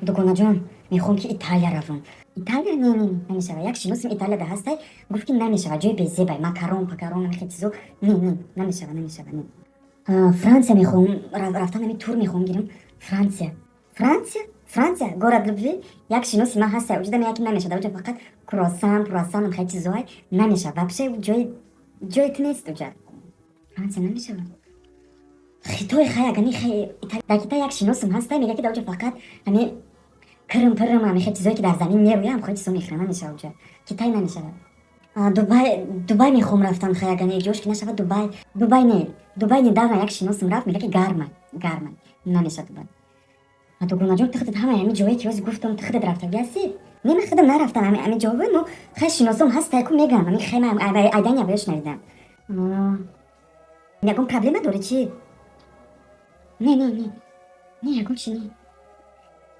дугона ҷон, мехоҳам ки Италия равам. Италия не, намешавад. Як шиносим Италияда ҳастай, гуфт ки намешавад. Ҷои безебай, макарон, ҳамин чизо не, намешавад. Франсия мехоҳам, рафтан ҳамин тур мехоҳам гирам. Франсия, город любви. Як шиноси ман ҳастай, уҷуда меяд ки намешавад. Уҷа фақат круассан, ҳамин чизоҳай намешавад. Вообще ҷоит нест уҷа. Франсия намешавад. Хитой хаяганий дар Китай як шиносим ҳастай, мегӯяд ки дар уҷа фақат ҳамин кирм, ҳамин чизое ки дар замин мерӯяд, ҳамин чизо мехӯрам, намешавад уҷа. Китай намешавад. Дубай мехоҳам рафтан хаяганий ҷош ки нашавад. Дубай недавно як шиносим рафт, мегӯяд ки гармай, намешавад Дубай. Дугонаҷон ты худат ҳамаи ҳамин ҷое ки ҳози гуфтам ты худат рафтагӣ ҳастӣ? Не, ман худам нарафтам. Ҳамин ҷойҳои мо хеле шиносам ҳастай ку мегӯям. Ҳамин хема айдан я баёш навидам. Ягон проблема дорӣ чӣ? Не, ягон чӣ не.